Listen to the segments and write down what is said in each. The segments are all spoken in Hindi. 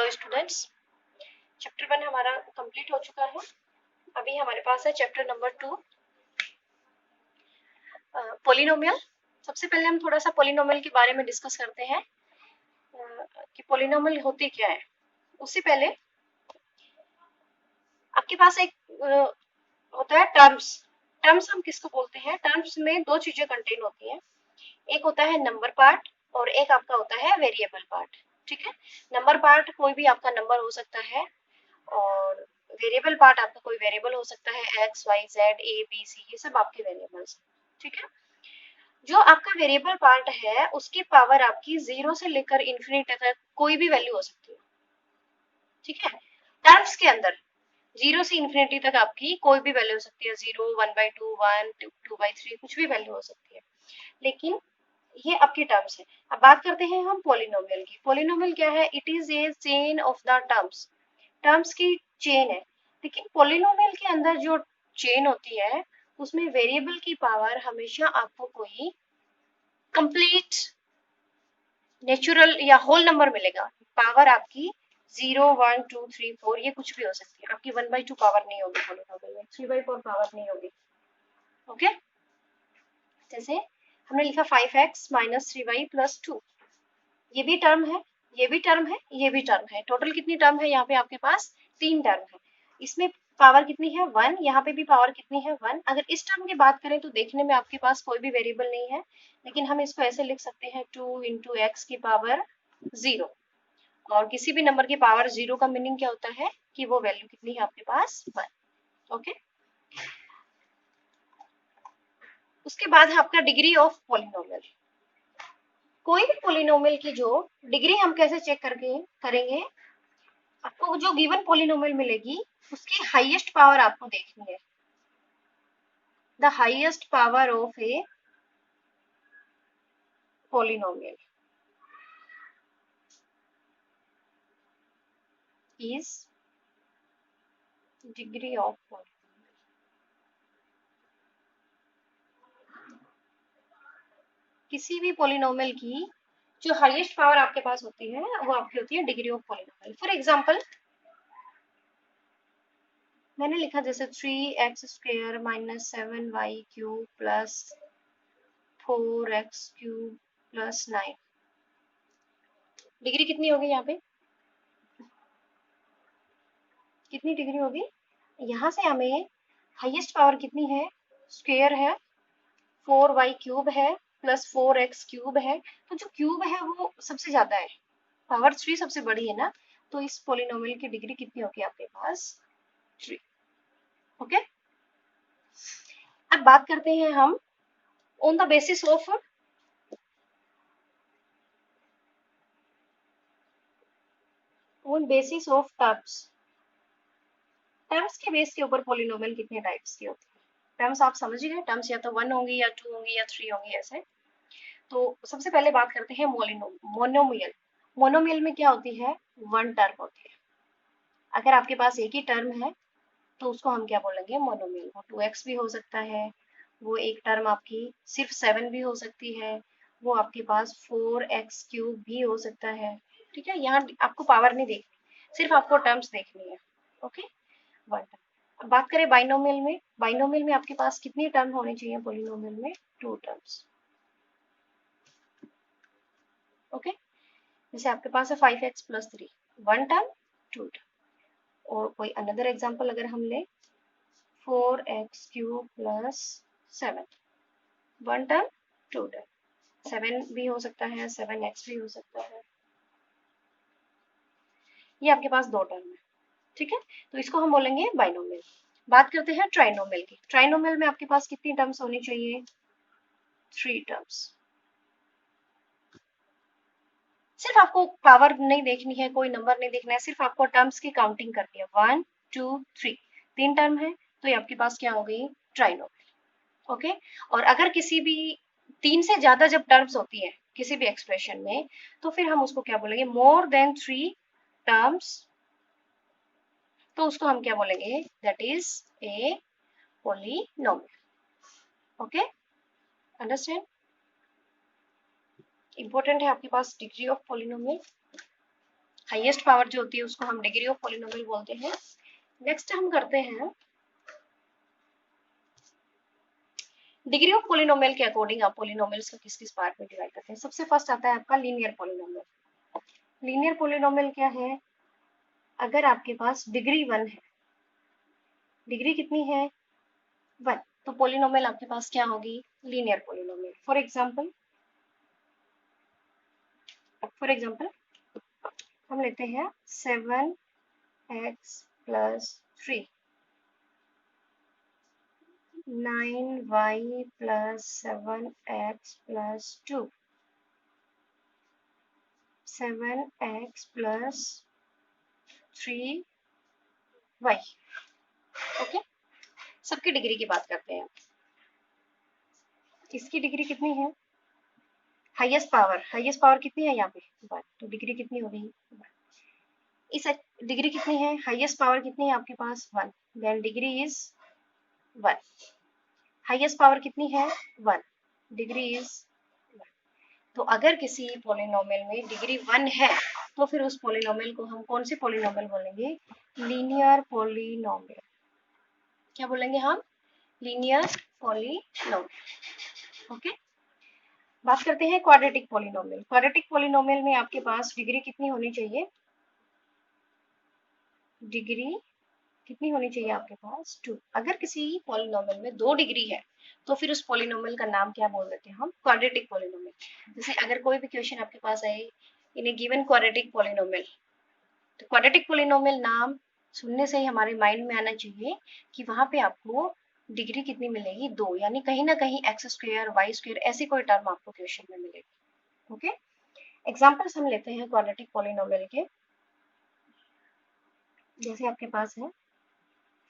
हेलो स्टूडेंट्स, चैप्टर 1 हमारा कंप्लीट हो चुका है। अभी हमारे पास है चैप्टर नंबर 2 पोलिनोमियल। सबसे पहले हम थोड़ा सा पोलिनोमियल के बारे में डिस्कस करते हैं कि पोलिनोमियल होती क्या है। उससे पहले आपके पास एक होता है टर्म्स। टर्म्स हम किसको बोलते हैं? टर्म्स में दो चीजें कंटेन होती हैं, एक होता है नंबर पार्ट और एक आपका होता है वेरिएबल पार्ट। ठीक है, नंबर पार्ट कोई भी आपका नंबर हो सकता है और वेरिएबल पार्ट आपका कोई वेरिएबल हो सकता है, X Y Z A B C, ये सब आपके वेरिएबल्स। ठीक है, जो आपका वेरिएबल पार्ट है उसकी पावर आपकी 0 से लेकर इंफिनिटी तक कोई भी वैल्यू हो सकती है। ठीक है, टर्म्स के अंदर 0 से इंफिनिटी तक आपकी कोई भी वैल्यू हो सकती है, 0, 1/2, 1, 2/3, कुछ भी वैल्यू हो सकती है। लेकिन ये आपके टर्म्स है। अब बात करते हैं हम पोलिनोमियल की। पोलिनोमियल क्या है? It is a chain of the terms. Terms की चेन है, लेकिन पोलिनोमियल के अंदर जो चेन होती है उसमें वेरिएबल की पावर हमेशा आपको कोई कंप्लीट नेचुरल या होल नंबर मिलेगा। पावर आपकी 0, 1, 2, 3, 4 ये कुछ भी हो सकती है। आपकी 1/2 पावर नहीं होगी पोलिनोमियल में, 3/4 पावर नहीं होगी। ओके, जैसे हमने लिखा 5x - 3y + 2, ये भी टर्म है, ये भी टर्म है, ये भी टर्म है। टोटल कितनी टर्म है यहाँ पे आपके पास? 3 टर्म है। इसमें पावर कितनी है? 1। यहाँ पे भी पावर कितनी है? 1। अगर इस टर्म की बात करें तो देखने में आपके पास कोई भी वेरिएबल नहीं है, लेकिन हम इसको ऐसे लिख सकते हैं 2 × x की पावर 0। और किसी भी नंबर की पावर 0 का मीनिंग क्या होता है कि वो वैल्यू कितनी है आपके पास? 1। ओके, उसके बाद है आपका डिग्री ऑफ पोलिनोमियल। कोई भी पोलिनोमियल की जो डिग्री हम कैसे चेक करके करेंगे? आपको जो गिवन पोलिनोमियल मिलेगी उसकी हाईएस्ट पावर आपको देखनी है। The highest power of A polynomial is degree of polynomial. किसी भी पोलिनोमियल की जो हाईएस्ट पावर आपके पास होती है वो आपकी होती है degree of polynomial. For example मैंने लिखा जैसे 3x² - 7y³ + 4x³ + 9। डिग्री कितनी होगी यहाँ पे? कितनी डिग्री होगी? यहाँ से हमें हाईएस्ट पावर कितनी है? स्क्वायर है, 4y³ है + 4x³ है, तो जो क्यूब है वो सबसे ज्यादा है, पावर 3 सबसे बड़ी है ना, तो इस पोलिनोमियल की डिग्री कितनी होगी आपके पास? 3। ओके, अब बात करते हैं हम on the basis of terms. Terms के बेस के ऊपर पोलिनोमियल कितने टाइप्स की होती है? टर्म्स आप समझ गए, टर्म्स या तो 1 होंगी या 2 होंगी या 3 होंगी ऐसे। तो सबसे पहले बात करते हैं मोनोमियल। मोनोमियल में क्या होती है? 1 टर्म होती है। अगर आपके पास एक ही टर्म है तो उसको हम क्या बोलेंगे? मोनोमियल। वो 2x भी हो सकता है, वो एक टर्म आपकी सिर्फ 7 भी हो सकती है, वो आपके पास 4x³ भी हो सकता है। ठीक है, यहाँ आपको पावर नहीं देखनी, सिर्फ आपको टर्म्स देखनी है। Okay, 1 term. अब बात करें बाइनोमियल में। बाइनोमियल में आपके पास कितनी टर्म होनी चाहिए? पोलिनोमियल में 2 टर्म्स। ओके, जैसे आपके पास है 5x + 3, 1 टर्म 2 टर्म। और कोई अनदर एग्जांपल अगर हम ले, 4x³ + 7, 1 टर्म 2 टर्म। 7 भी हो सकता है, 7x भी हो सकता है, ये आपके पास 2 टर्म है। ठीक है, तो इसको हम बोलेंगे बाइनोमियल। बात करते हैं ट्राइनोमियल की। ट्राइनोमियल में आपके पास कितनी टर्म्स होनी चाहिए? 3 टर्म्स। सिर्फ आपको पावर नहीं देखनी है, कोई नंबर नहीं देखना है, सिर्फ आपको टर्म्स की काउंटिंग करनी है। 1, 2, 3, 3 टर्म है तो ये आपके पास क्या हो गई? ट्राइनोमियल। ओके, और अगर किसी भी 3 से ज्यादा जब टर्म्स होती है किसी भी एक्सप्रेशन में, तो फिर हम उसको क्या बोलेंगे? मोर देन 3 टर्म्स, तो उसको हम क्या बोलेंगे? That is a polynomial. Okay, understand? Important है आपके पास degree of polynomial. Highest power जो होती है उसको हम डिग्री ऑफ पॉलिनोमियल बोलते हैं। नेक्स्ट हम करते हैं डिग्री ऑफ पॉलिनोमियल के अकॉर्डिंग आप पॉलिनोमियल्स को किस किस पार्ट में डिवाइड करते हैं। सबसे फर्स्ट आता है आपका लीनियर पॉलिनोमियल। लीनियर पॉलिनोमियल क्या है? अगर आपके पास डिग्री 1 है, डिग्री कितनी है? 1, तो पॉलिनोमियल आपके पास क्या होगी? Linear polynomial. फॉर एग्जांपल हम लेते हैं 7x + 3, 9y + 7x + 2, 7x + 3y। Okay, सबकी डिग्री की बात करते हैं। इसकी डिग्री कितनी है? हाईएस्ट पावर कितनी है यहाँ पे? 1, तो डिग्री कितनी होगी? 1। इस डिग्री कितनी है? हाईएस्ट पावर कितनी है आपके पास? 1, then degree is 1। Highest power कितनी है? 1, डिग्री इज 1। तो अगर किसी पॉलिनोमियल में डिग्री 1 है तो फिर उस पॉलिनोमियल को हम कौन से पॉलिनोमियल बोलेंगे? Linear polynomial. क्या बोलेंगे हम? Linear polynomial. ओके, बात करते हैं क्वाड्रेटिक पॉलिनोमियल। क्वाड्रेटिक पॉलिनोमियल में आपके पास डिग्री कितनी होनी चाहिए? डिग्री कितनी होनी चाहिए आपके पास? 2। अगर किसी पॉलिनोमियल में 2 डिग्री है तो फिर उस पॉलिनोमियल का नाम क्या बोल देते हैं हम? Quadratic polynomial. जैसे अगर कोई भी क्वेश्चन आपके पास आए इन ए गिवन क्वाड्रेटिक पॉलिनोमियल, तो क्वाड्रेटिक पॉलिनोमियल नाम सुनने से ही हमारे माइंड में आना चाहिए कि वहां पे आपको डिग्री कितनी मिलेगी? 2, यानी कहीं ना कहीं x² y² ऐसी कोई टर्म आपको क्वेश्चन में मिलेगी। ओके, एग्जाम्पल्स हम लेते हैं क्वाड्रेटिक पॉलिनोमियल के। जैसे आपके पास है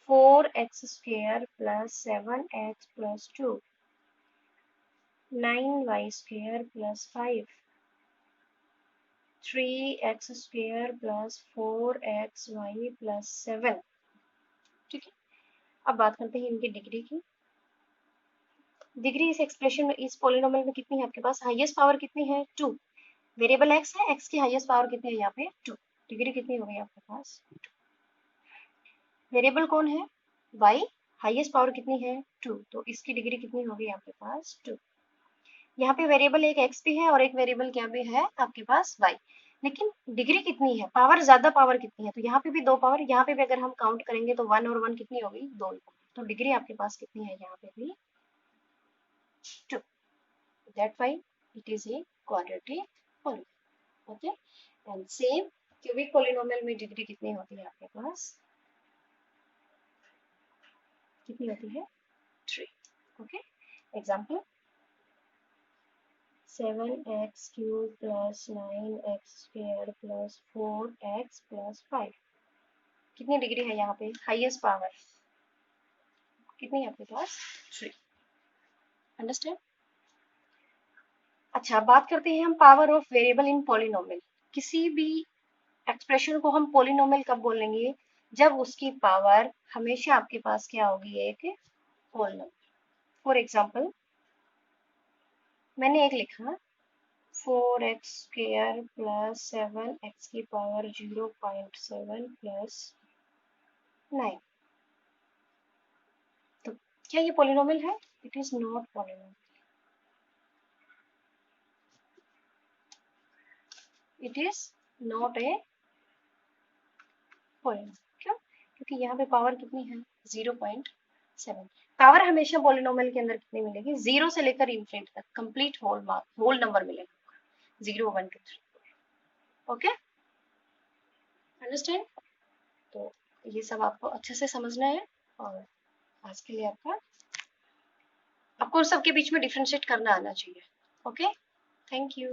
4x² + 7x + 2, 9y² + 5, 3x² + 4xy + 7। ठीक है, अब बात करते हैं इनकी डिग्री की। डिग्री इस एक्सप्रेशन में, इस पॉलिनोमियल में कितनी है आपके पास? हाईएस्ट पावर कितनी है? 2। वेरिएबल x है, x की हाईएस्ट पावर कितनी है यहाँ पे? 2। डिग्री कितनी हो गई आपके पास? वेरिएबल कौन है? y। हाईएस्ट पावर कितनी है? 2, तो इसकी डिग्री कितनी हो गई आपके पास? 2। यहाँ पे वेरिएबल एक x भी है और एक वेरिएबल क्या भी है आपके पास? y। लेकिन डिग्री कितनी है? पावर ज्यादा पावर कितनी है? तो यहाँ पे भी 2 पावर, यहाँ पे भी अगर हम काउंट करेंगे तो 1 और 1 कितनी हो गई? 2 पावर। तो डिग्री आपके पास कितनी है यहाँ पे भी? 2। That why it is a quadratic polynomial. Okay, and same cubic polynomial में डिग्री कितनी होती है आपके पास? कितनी होती है? 3। Okay, example 7x³ + 9x² + 4x + 5। कितनी डिग्री है यहाँ पे? हाईएस्ट पावर कितनी है आपके पास? 3। अंडरस्टैंड? अच्छा, बात करते हैं हम power of variable in polynomial. किसी भी एक्सप्रेशन को हम पॉलिनोमियल कब बोलेंगे? जब उसकी पावर हमेशा आपके पास क्या होगी? एक होल नंबर। फॉर एग्जाम्पल मैंने एक लिखा 4x² + 7x की पावर 0.7 + 9। तो क्या ये पॉलिनोमियल है? It is not polynomial. It is not a polynomial. क्यों? क्योंकि यहाँ पे पावर कितनी है? 0.7। पावर हमेशा पॉलिनोमियल के अंदर कितनी मिलेगी? 0 से लेकर इन्फिनिटी तक कंप्लीट होल नंबर मिलेगा। 0 1 2 3। Okay, understand? तो ये सब आपको अच्छे से समझना है। और आज के लिए आपको सबके बीच में डिफरेंशिएट करना आना चाहिए। Okay, thank you.